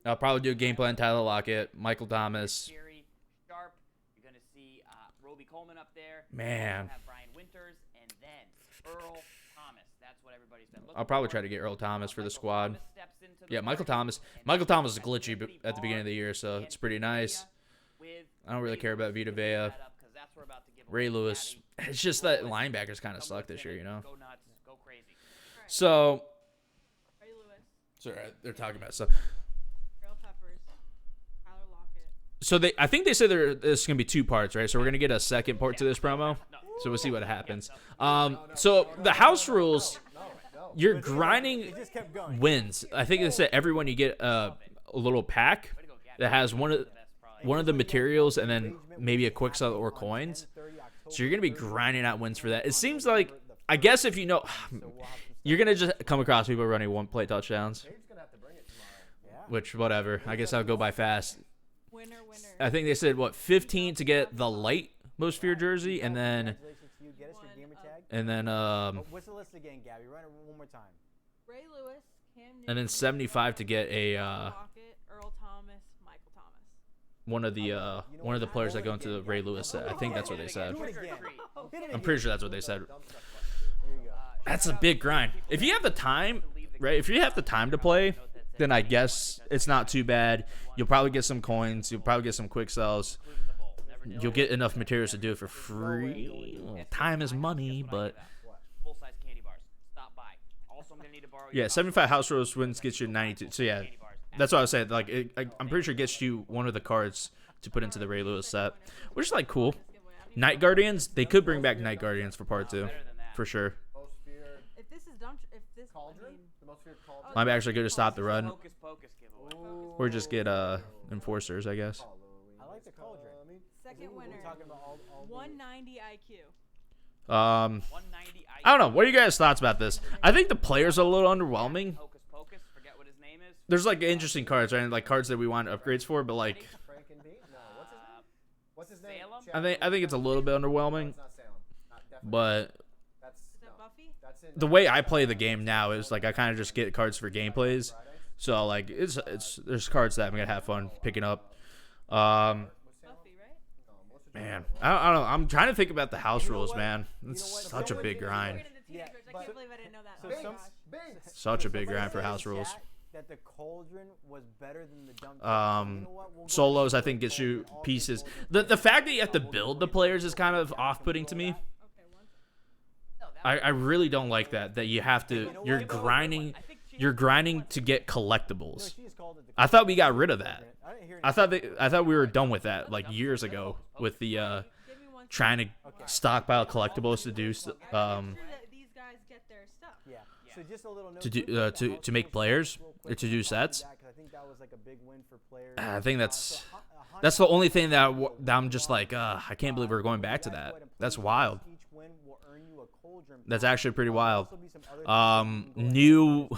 I'll probably do a gameplay on Tyler Lockett, Michael Thomas. Scary sharp. You're gonna see Roby Coleman up there. Man. You have Brian Winters and then Earl Thomas. That's what everybody's been looking I'll probably for. try to get Earl Thomas for the Michael squad. Thomas steps into the Yeah, Michael party, Thomas. and Michael Thomas is that's glitchy pretty at the beginning of the year, so hard. it's pretty nice. With I don't really care about Vita Vea. that up, 'cause that's what we're about to give Ray away. Lewis. Gabby, It's just roll that with it. linebackers kind of suck Someone's this year, gonna you know? Go nuts, go crazy. So, Ray Lewis. sorry, they're talking about stuff. Girl Peppers. Tyler Lockett. So I think they said there's gonna be 2 parts, right? So we're gonna get a second part to this promo. So we'll see what happens. So the house rules, you're grinding It just kept going. wins. I think they said everyone you get a little pack that has one of the materials and then maybe a quick sell or coins. So you're gonna be grinding out wins for that. It seems like, I guess if you know, you're gonna just come across people running one play touchdowns, Dave's gonna have to bring it tomorrow. which whatever. I guess I'll go by fast. Winner. I think they said 15 to get the light most feared jersey, and then Congratulations to you. Get us your gamer tag. What's the list again, Gabby? Run it one more time. Ray Lewis. Cam Newton. and then 75 to get a Lockett. Earl Thomas. Michael Thomas. one of the players that go into the Ray Lewis set. I think that's what they said. Do it again. Hit it I'm again. pretty sure that's what they said. There you go. That's a big grind. If you have the time, right? If you have the time to play, then I guess it's not too bad. You'll probably get some coins. You'll probably get some quick sells. You'll get enough materials to do it for free. Well, time is money, but Full size candy bars. Stop by. Also, I'm gonna need to borrow. yeah, 75 house rules wins gets you 92. So yeah, that's what I was saying. Like I'm pretty sure it gets you one of the cards to put into the Ray Lewis set, which is like cool. Night Guardians, they could bring back Night Guardians for part 2, for sure. Most feared If this is dumb, if this. cauldron. I mean, The most feared cauldron. I'm actually good to stop the run, Focus giveaway. or just get enforcers, I guess. I like the cauldron. second We're winner. talking about all 190 IQ. 190. I don't know. What are you guys' thoughts about this? I think the players are a little underwhelming. Focus. Forget what his name is. There's like interesting cards, right? Like cards that we want upgrades for, but like Frank and Bean? No. What's his name? Salem? I think it's a little bit No, underwhelming. it's not Salem. Not definitely. But That's Is that no. Buffy? That's in the way I play the game now is like I kind of just get cards for gameplays. So like it's there's cards that I'm gonna have fun picking up. Buffy, right? Man, I don't know. I'm trying to think about the house rules, man. It's such a big We're grind. into teenagers. I but- can't believe I didn't know that. so Oh my some- gosh. Binks. Such a big Somebody grind for said in house rules. chat That the cauldron was better than the dump. Solos I think gets you pieces. The fact that you have to build the players is kind of off-putting to me. Okay, one. I really don't like that. That you have to you're grinding to get collectibles. I thought we got rid of that. I thought we were done with that like years ago with the Give me one. trying to stockpile collectibles to do Make sure that these guys get their stuff. Yeah. So just a little note to do to make players or to do sets. I think that was like a big win for players. I think that's the only thing that I'm just like I can't believe we're going back to that. That's wild. Each win will earn you a cauldron. That's actually pretty wild. There'll be some other New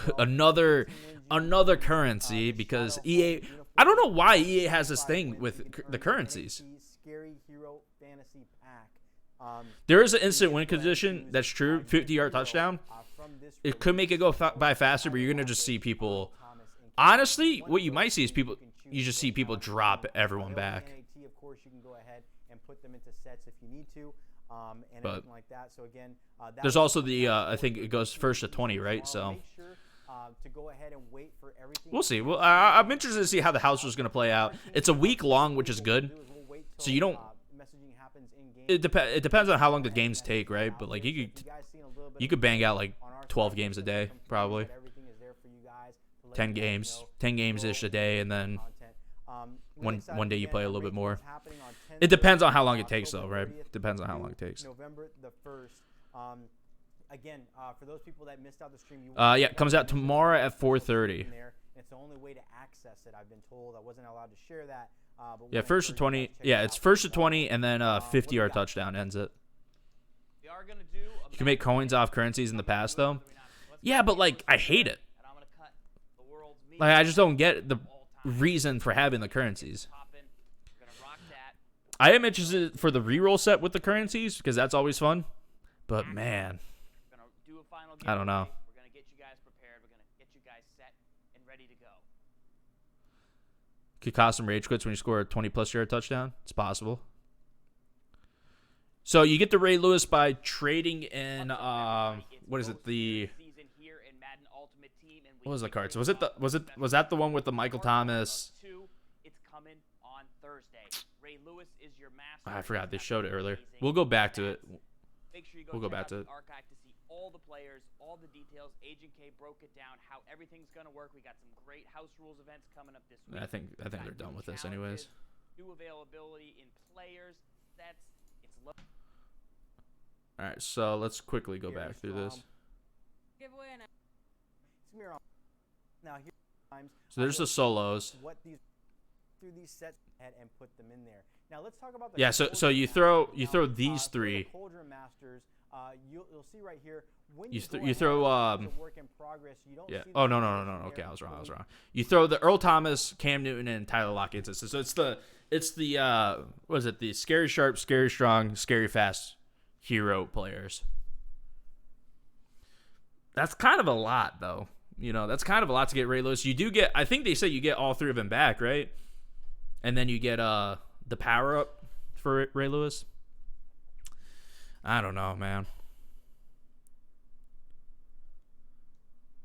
another currency because EA. I don't know why EA has this thing with the currencies. Scary Hero Fantasy Pack. There is an instant win condition. That's true. 50-yard touchdown. It could make it go by faster, but you're gonna just see people. Honestly, what you might see is people. You just see people drop everyone back. Of course, you can go ahead and put them into sets if you need to, and But everything like that. So again, There's also the. I think it goes first to 20, right? So make sure to go ahead and wait for everything. we'll see. Well, I'm interested to see how the house is gonna play out. It's a week long, which is good. So you don't. Messaging happens in game. It depends on how long the games take, right? But like you could bang out like 12 games a day, probably. Everything is there for you guys. let 10 you guys games, know 10 games-ish a day, and then content. Really one excited day you again. play a Our little bit race more. is happening on It depends on 10/30, how long it takes, though, October right? 30th Depends on how through long it takes. November the 1st. Again, for those people that missed out the stream, Yeah, it comes out tomorrow at 4:30. It's the only way to access it. I've been told I wasn't allowed to share that. But Yeah, wanna first to encourage 20. you guys to check Yeah, it it's out. first to 20, and then What do we 50-yard got? touchdown ends it. We are gonna do. You can make coins off currencies in the past, though. Yeah, but like I hate it. And I'm gonna cut the world's meat. Like I just don't get the all-time reason for having the currencies. poppin'. We're gonna rock that. I am interested for the reroll set with the currencies because that's always fun. But man, We're gonna do a final I don't know. giveaway. We're gonna get you guys prepared. We're gonna get you guys set and ready to go. could cost some rage quits when you score a 20+ yard touchdown. It's possible. So you get the Ray Lewis by trading in what is it, the Season here in Madden Ultimate Team, and what was the cards? Was that the one with the Michael Thomas? It's coming on Thursday. Ray Lewis is your master. I forgot they showed it earlier. We'll go back to it. Make sure you We'll go check back out to the it. archive to see all the players, all the details. Agent K broke it down, how everything's gonna work. We got some great house rules events coming up this week. I think We've got they're done new with this challenges, anyways. New availability in players, sets. It's low. All right, so let's quickly go back through this. Giveaway and It's gonna be around- Now here times. So there's the solos. What these through these sets and put them in there. Now let's talk about the Yeah, so Cauldron you Masters. throw Now, these for the three. Cauldron Masters, you'll see right here when You go you ahead throw it's a work in progress. You don't yeah. see Oh the no. information Okay, there. I was So wrong. You throw the Earl Thomas, Cam Newton, and Tyler Lockett. So it's the what is it? The scary sharp, scary strong, scary fast hero players. That's kind of a lot, though. You know, that's kind of a lot to get Ray Lewis. You do get, I think they say you get all three of them back, right? And then you get the power up for Ray Lewis. I don't know, man.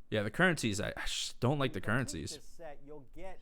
Yeah, the currencies. I just don't like the currencies. This set, you'll get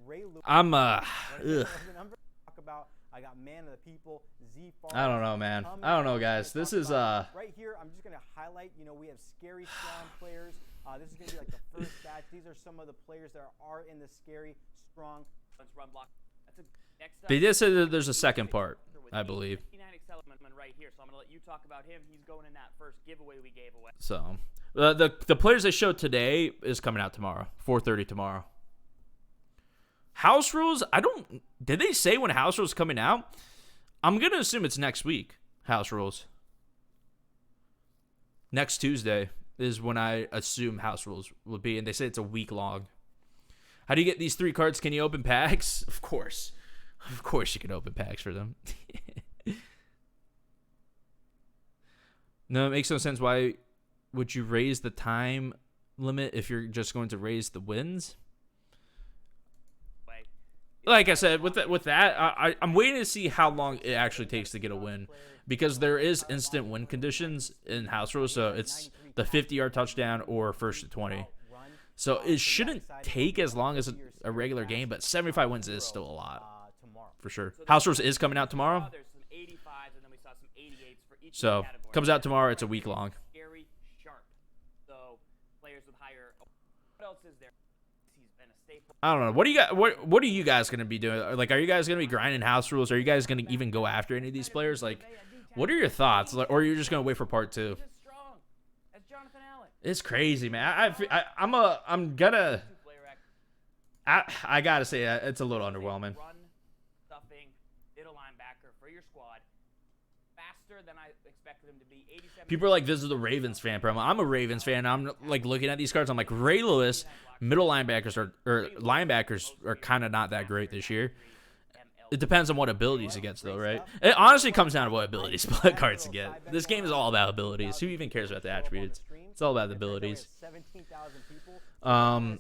Ray Lewis. I'm Right ugh. here, the number talk about. I got Man of the People, Z. I don't know, man. I don't know, guys. This is right here. I'm just gonna highlight. You know, we have scary strong players. This is gonna be like the first batch. These are some of the players that are in the scary strong. Let's run block. That's a next up. They did say that there's a second part, I believe. 59 Accelerant right here, so I'm gonna let you talk about him. He's going in that first giveaway we gave away. So the players they showed today is coming out tomorrow, 4:30 tomorrow. House rules, did they say when house rules coming out? I'm gonna assume it's next week. House rules. Next Tuesday is when I assume house rules will be, and they say it's a week long. How do you get these 3 cards? Can you open packs? Of course you can open packs for them. No, it makes no sense. Why would you raise the time limit if you're just going to raise the wins? Like I said, with that, I'm waiting to see how long it actually takes to get a win, because there is instant win conditions in house rules. So it's the 50-yard touchdown or first to 20. So it shouldn't take as long as a regular game, but 75 wins is still a lot for sure. House rules is coming out tomorrow, There's some 85s, and then we saw some 88s for each so category. comes out tomorrow. It's a week long. Scary sharp. So players with higher. What else is there? He's been a staple. I don't know. What are you guys gonna be doing? Like, are you guys gonna be grinding house rules? Are you guys gonna even go after any of these players? Like, what are your thoughts? Like, or are you just gonna wait for part 2? He's just strong. That's Jonathan Allen. It's crazy, man. I gotta say it's a little underwhelming. Run, stuffing, middle linebacker for your squad. Faster than I expected him to be. 87. People are like, "This is the Ravens fan promo." I'm a Ravens fan. I'm like looking at these cards. I'm like, Ray Lewis, middle linebackers are kind of not that great this year. It depends on what abilities he gets, though, right? It honestly comes down to what abilities cards you get. This game is all about abilities. Who even cares about the attributes? It's all about the abilities. 17,000 people. Um,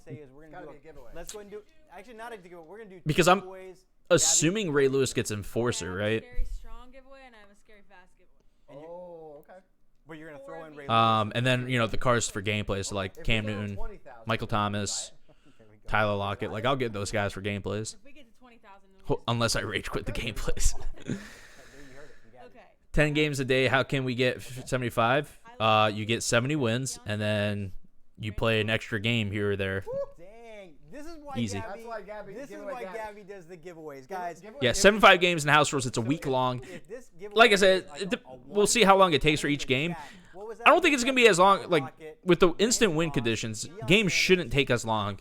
Let's go and do. Actually, not a giveaway. We're gonna do. Because I'm giveaways. assuming Ray Lewis gets Enforcer, I have right? a scary strong giveaway and I have a scary fast giveaway. Oh, okay. But you're gonna throw in Ray. And then the cards for gameplay, so like Cam Newton, Michael Thomas, Tyler Lockett. Like, I'll get those guys for gameplays, If we get to 20,000, unless I rage quit the gameplays. okay. 10 games a day. How can we get 75? You get 70 wins, and then you play an extra game here or there. Damn. why Easy. Gabby, That's why Gabby. this is give it away, why Gabby. Gabby does the giveaways, guys. Give it Yeah, away. 75 games in house rules. It's a week long. If this giveaway Like I said, is like we'll see how long it takes for each game. I don't think it's going to be as long. Like, with the instant win conditions, games shouldn't take as long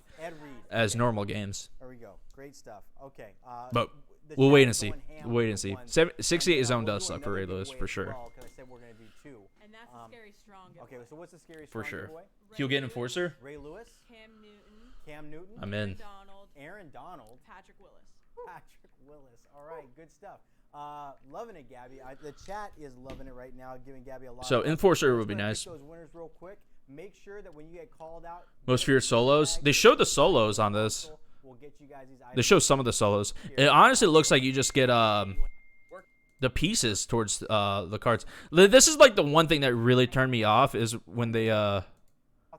as normal games. There we go. Great stuff. Okay. But the we'll chat wait and is see. going ham We'll wait on and see. one. 68 zone We'll does do suck for another Ray Lewis, giveaway for as sure. well, 'cause I said we're going to do 2. And that's a scary strong giveaway. Okay, so what's the scary For strong sure. giveaway? He'll get Enforcer? Ray Lewis, Cam Newton, Cam Newton, I'm in. Donald, Aaron Donald, Patrick Willis. Patrick Willis. All right, good stuff. Loving it, Gabby. The chat is loving it right now, giving Gabby a lot. So of love. Enforcer Let's would be go ahead and nice. pick those winners real quick. Make sure that when you get called out, Most feared solos. They showed the solos on this. we'll get you guys these They items. show some of the solos. It honestly looks like you just get the pieces towards the cards. This is like the one thing that really turned me off is when they Off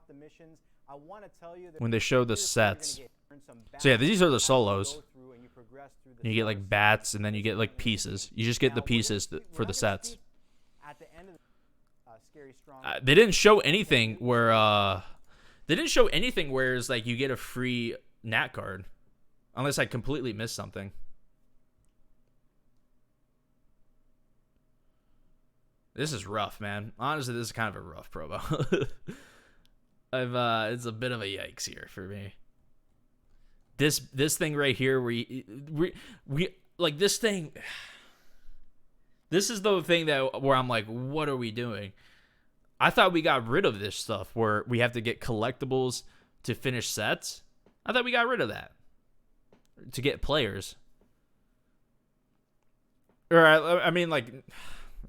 the missions. I want to tell you that when they show the here's where you're gonna sets. earn some So yeah, bats these are the as you solos. go through and you progress through the You get like stars. bats and then you get like pieces. You just get the Now, we're gonna pieces speak- for we're the not gonna sets. speak at the end of the scary strong. They didn't show anything where it's like you get a free Nat card, unless I completely missed something. This is rough, man. Honestly, this is kind of a rough promo. It's a bit of a yikes here for me. This thing right here, we like this thing. This is the thing where I'm like, what are we doing? I thought we got rid of this stuff where we have to get collectibles to finish sets. I thought we got rid of that to get players. Or I mean, like,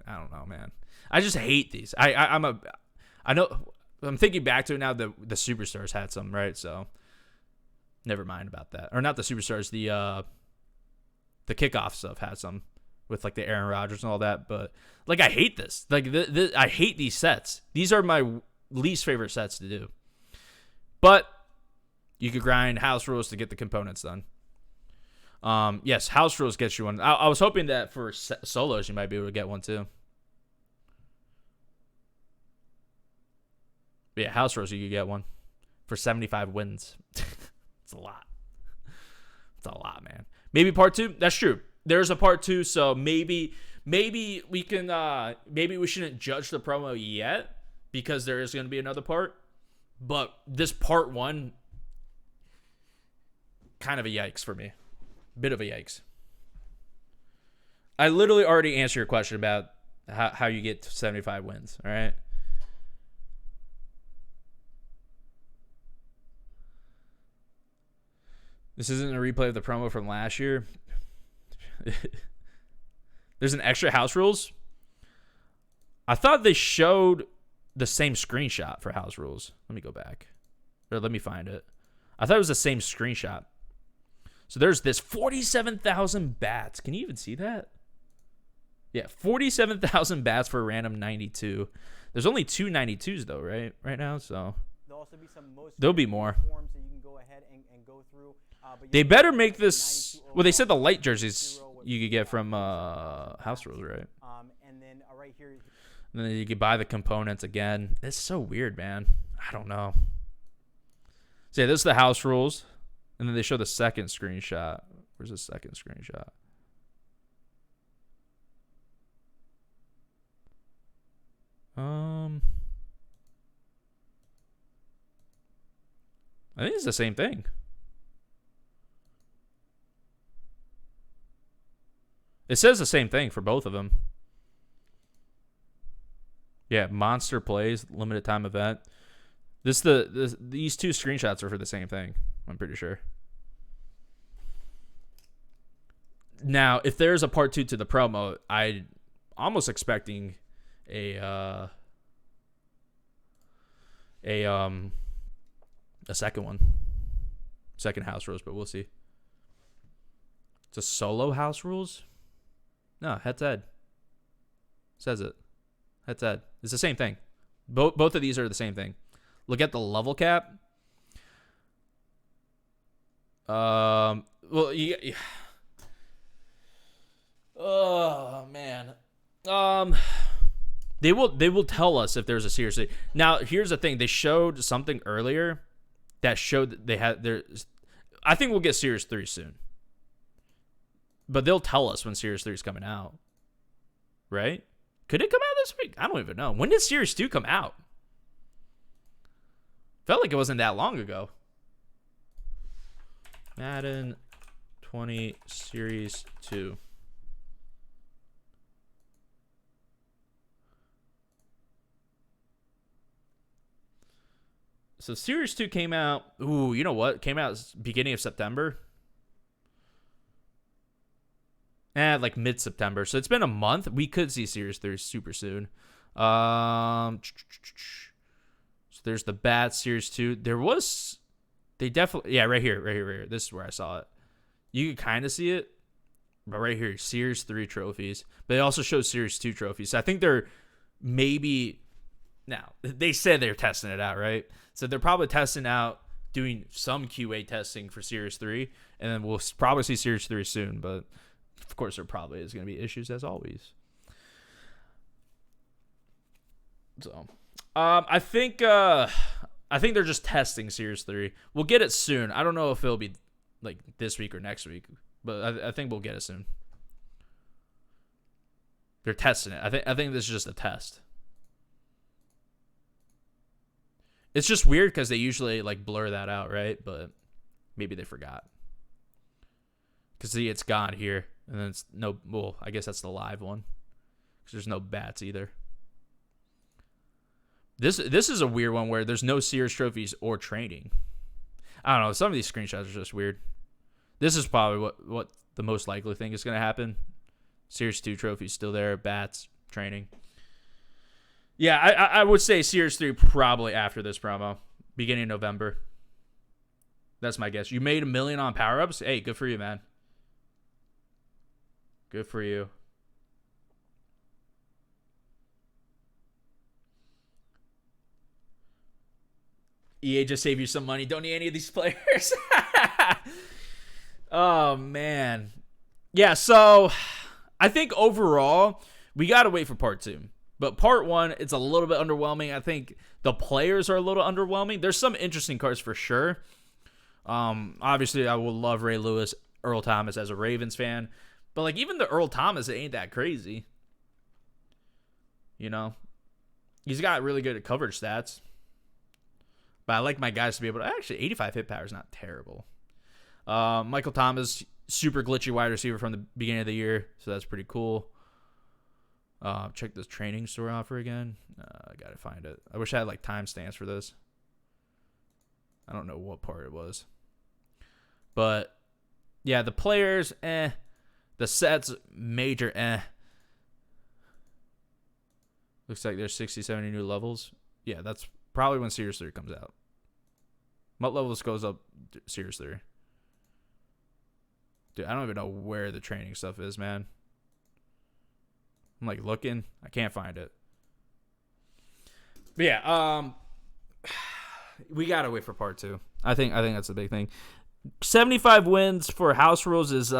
I don't know, man. I just hate these. I know. I'm thinking back to it now. The Superstars had some, right? So never mind about that. Or not the Superstars. The kickoff stuff had some with like the Aaron Rodgers and all that. But like, I hate this. Like, I hate these sets. These are my least favorite sets to do. But you could grind house rules to get the components done. Yes, house rules gets you one. I was hoping that for solos you might be able to get one too. But yeah, house rules you could get one for 75 wins. It's a lot. It's a lot, man. Maybe part 2. That's true. There's a part 2, so maybe we can maybe we shouldn't judge the promo yet because there is going to be another part. But this part 1, kind of a yikes for me. Bit of a yikes. I literally already answered your question about how you get to 75 wins, all right? This isn't a replay of the promo from last year. There's an extra house rules. I thought they showed the same screenshot for house rules. Let me go back. Or let me find it. I thought it was the same screenshot. So there's this 47,000 bats. Can you even see that? Yeah, 47,000 bats for a random 92. There's only 2 92s though, right? Right now, so There'll also be some there'll be more. forms that you can go ahead and go through. But They you better can make get this. 92 Well, they said the overall, light jerseys 0 with you could get 50,000 from bats. house rules, right? And then right here, And then you could buy the components again. It's so weird, man. I don't know. So yeah, this is the house rules. And then they show the second screenshot. Where's the second screenshot? I think it's the same thing. It says the same thing for both of them. Yeah, monster plays, limited time event. These 2 screenshots are for the same thing. I'm pretty sure. Now, if there's a part 2 to the promo, I'm almost expecting a second one, second house rules, but we'll see. It's a solo house rules. No, head to head. Says it. Head to head. It's the same thing. Both of these are the same thing. Look at the level cap. Well, oh man. They will tell us if there's a series. Now, here's the thing. They showed something earlier that showed that they had I think we'll get Series 3 soon. But they'll tell us when Series 3 is coming out. Right? Could it come out this week? I don't even know. When did Series 2 come out? Felt like it wasn't that long ago. Madden 20 Series 2. So Series 2 came out. Ooh, you know what? Came out beginning of September. Like mid-September. So it's been a month. We could see Series 3 super soon. So there's the Bat Series 2. There was... They definitely... Yeah, right here. This is where I saw it. You can kind of see it. But right here, Series 3 trophies. But they also show Series 2 trophies. So I think they're maybe... Now, they said they're testing it out, right? So they're probably testing out, doing some QA testing for Series 3. And then we'll probably see Series 3 soon. But, of course, there probably is going to be issues as always. So, I think they're just testing Series 3. We'll get it soon. I don't know if it'll be like this week or next week, but I think we'll get it soon. They're testing it. I think this is just a test. It's just weird because they usually like blur that out, right? But maybe they forgot. Because see, it's gone here, and then it's no. Well, I guess that's the live one. Because there's no bats either. This is a weird one where there's no Sears trophies or training. I don't know. Some of these screenshots are just weird. This is probably what the most likely thing is going to happen. Series 2 trophies still there. Bats, training. Yeah, I would say Series 3 probably after this promo. Beginning of November. That's my guess. You made $1 million on power-ups? Hey, good for you, man. Good for you. EA just saved you some money. Don't need any of these players. Oh, man. Yeah, so I think overall, we got to wait for part 2. But part 1, it's a little bit underwhelming. I think the players are a little underwhelming. There's some interesting cards for sure. Obviously, I would love Ray Lewis, Earl Thomas as a Ravens fan. But like even the Earl Thomas, it ain't that crazy. You know? He's got really good coverage stats. But I like my guys to be able to... Actually, 85 hit power is not terrible. Michael Thomas, super glitchy wide receiver from the beginning of the year. So that's pretty cool. Check this training store offer again. I gotta find it. I wish I had like timestamps for this. I don't know what part it was. But, yeah, the players, The sets, major, Looks like there's 60, 70 new levels. Yeah, that's probably when Series 3 comes out. What levels goes up Series 3? Dude, I don't even know where the training stuff is, man. I'm like looking. I can't find it. But yeah, we gotta wait for part 2. I think that's the big thing. 75 wins for house rules is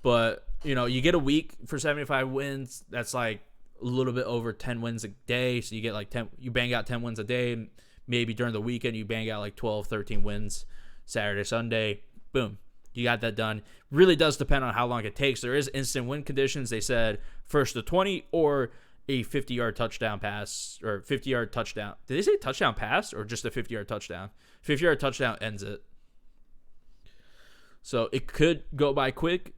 but you know, you get a week for 75 wins. That's like a little bit over 10 wins a day. So you get like 10, you bang out 10 wins a day. Maybe during the weekend you bang out like 12, 13 wins. Saturday, Sunday, boom. You got that done. Really does depend on how long it takes. There is instant win conditions. They said first to 20 or a 50-yard touchdown pass or 50-yard touchdown. Did they say touchdown pass or just a 50-yard touchdown? 50-yard touchdown ends it. So it could go by quick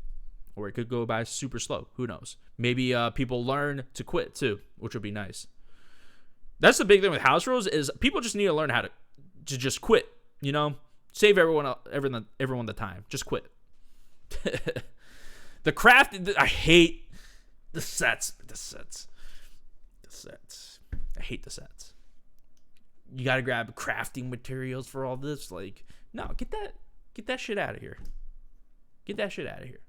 or it could go by super slow. Who knows? Maybe people learn to quit too, which would be nice. That's the big thing with house rules is people just need to learn how to just quit, you know? Save everyone the time. Just quit. The craft, I hate the sets. I hate the sets. You got to grab crafting materials for all this. Like, no, get that shit out of here. Get that shit out of here.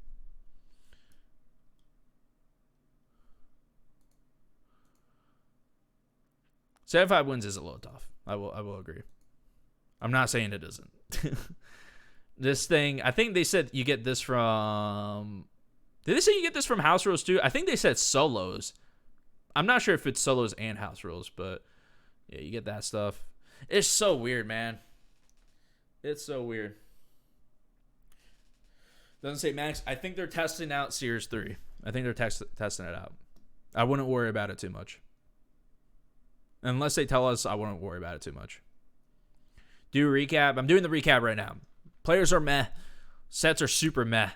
$75 wins is a little tough. I will agree. I'm not saying it isn't. This thing, I think they said you get this from... Did they say you get this from house rules too? I think they said solos. I'm not sure if it's solos and house rules, but yeah, you get that stuff. It's so weird, man. It's so weird. Doesn't say Max. I think they're testing out Series 3. I think they're testing it out. I wouldn't worry about it too much. Unless they tell us, I wouldn't worry about it too much. Do a recap. I'm doing the recap right now. Players are meh. Sets are super meh.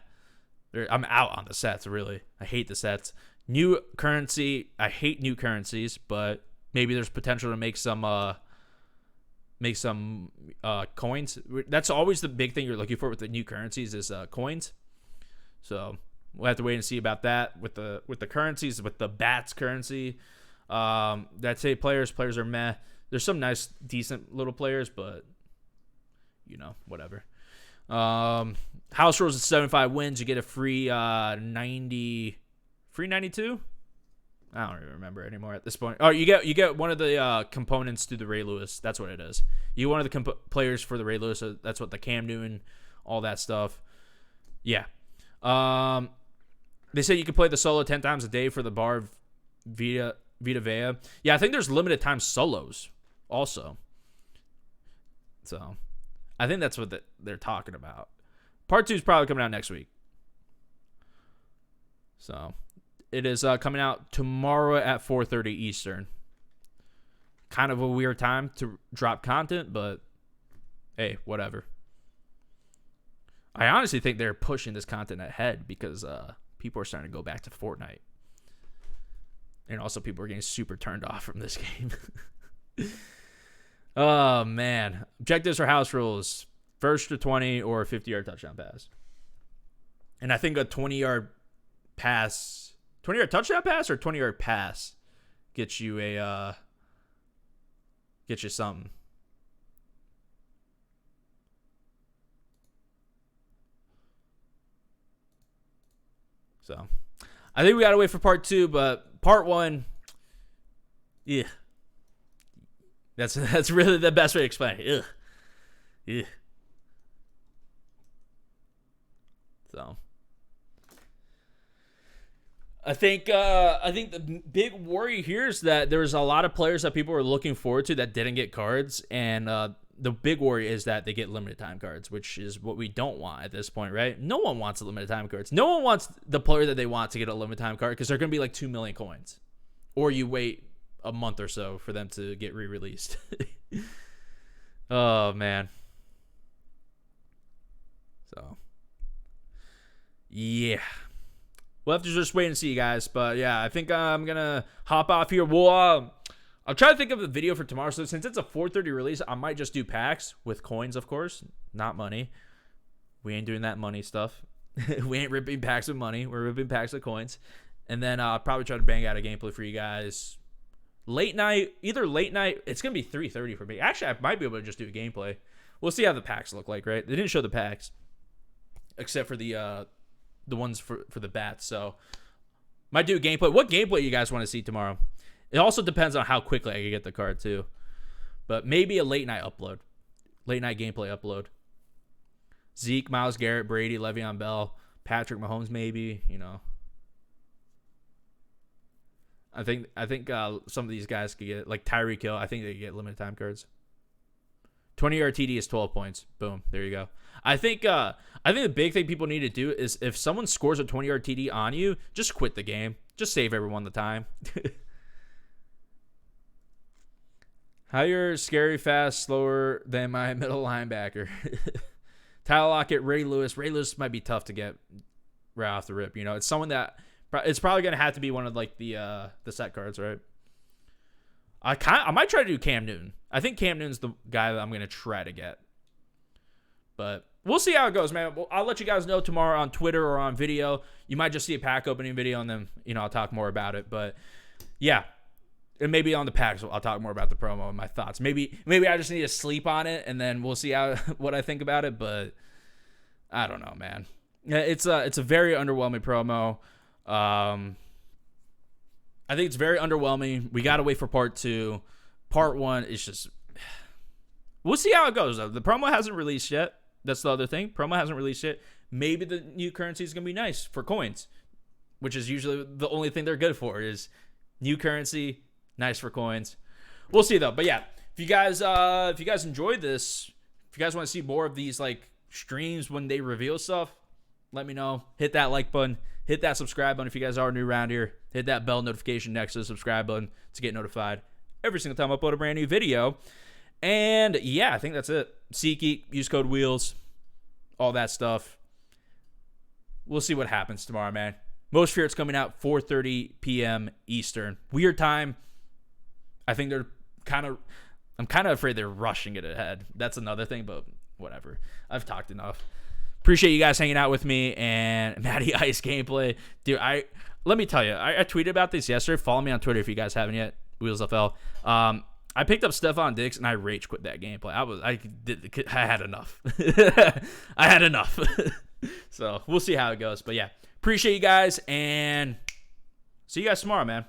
I'm out on the sets, really. I hate the sets. New currency. I hate new currencies, but maybe there's potential to make some coins. That's always the big thing you're looking for with the new currencies is coins. So we'll have to wait and see about that with the currencies, with the bats currency. That's say players are meh. There's some nice, decent little players, but whatever. House rules at 75 wins. You get a free 92. I don't even remember anymore at this point. Oh, you get one of the components to the Ray Lewis. That's what it is. You get one of the players for the Ray Lewis. So that's what the Cam Newton, all that stuff. Yeah. They say you can play the solo 10 times a day for the bar Vita Vea. Yeah, I think there's limited time solos also. So I think that's what they're talking about. Part 2 is probably coming out next week. So it is coming out tomorrow at 4:30 Eastern. Kind of a weird time to drop content, but hey, whatever. I honestly think they're pushing this content ahead because people are starting to go back to Fortnite. And also people are getting super turned off from this game. Oh, man. Objectives or house rules. First to 20 or a 50-yard touchdown pass. And I think a 20-yard pass... 20-yard touchdown pass or 20-yard pass gets you something. So, I think we gotta wait for part 2, but part 1, yeah, that's really the best way to explain it. Ugh. Yeah. So. I think the big worry here is that there's a lot of players that people are looking forward to that didn't get cards, and the big worry is that they get limited time cards, which is what we don't want at this point, right? No one wants a limited time cards. No one wants the player that they want to get a limited time card because they're going to be like 2 million coins, or you wait a month or so for them to get re-released. Oh man. So yeah. We'll have to just wait and see, guys. But, yeah, I think I'm going to hop off here. I'll try to think of the video for tomorrow. So, since it's a 4:30 release, I might just do packs with coins, of course. Not money. We ain't doing that money stuff. We ain't ripping packs with money. We're ripping packs with coins. And then I'll probably try to bang out a gameplay for you guys. Late night. Either late night. It's going to be 3:30 for me. Actually, I might be able to just do a gameplay. We'll see how the packs look like, right? They didn't show the packs. Except for the ones for the bats. So might do a gameplay. What gameplay you guys want to see tomorrow? It also depends on how quickly I can get the card too. But maybe a late night upload. Late night gameplay upload. Zeke, Myles Garrett, Brady, Le'Veon Bell, Patrick Mahomes maybe, I think some of these guys could get, like Tyreek Hill, I think they could get limited time cards. 20-yard TD is 12 points. Boom. There you go. I think the big thing people need to do is if someone scores a 20-yard TD on you, just quit the game. Just save everyone the time. How you're scary, fast, slower than my middle linebacker. Tyler Lockett, Ray Lewis. Ray Lewis might be tough to get right off the rip. It's someone that it's probably going to have to be one of like the set cards, right? I might try to do Cam Newton. I think Cam Newton's the guy that I'm going to try to get. But we'll see how it goes, man. I'll let you guys know tomorrow on Twitter or on video. You might just see a pack opening video, and then I'll talk more about it. But yeah, and maybe on the packs I'll talk more about the promo and my thoughts. Maybe I just need to sleep on it, and then we'll see what I think about it. But I don't know, man. It's a very underwhelming promo. I think it's very underwhelming. We got to wait for part 2. Part 1 is just... We'll see how it goes, though. The promo hasn't released yet. That's the other thing. Promo hasn't released yet. Maybe the new currency is going to be nice for coins, which is usually the only thing they're good for is new currency, nice for coins. We'll see, though. But, yeah, if you guys enjoyed this, If you guys want to see more of these like streams when they reveal stuff, let me know. Hit that like button. Hit that subscribe button if you guys are new around here. Hit that bell notification next to the subscribe button to get notified every single time I upload a brand new video. And yeah, I think that's it. SeatGeek, use code Wheelz, all that stuff. We'll see what happens tomorrow, man. Most Fear it's coming out 4:30 p.m. Eastern. Weird time. I think I'm kind of afraid they're rushing it ahead. That's another thing, but whatever. I've talked enough. Appreciate you guys hanging out with me and Matty Ice gameplay. Dude, let me tell you, I tweeted about this yesterday. Follow me on Twitter if you guys haven't yet. WheelzFL. I picked up Stephon Diggs and I rage quit that gameplay. I had enough. I had enough. So we'll see how it goes. But yeah, appreciate you guys and see you guys tomorrow, man.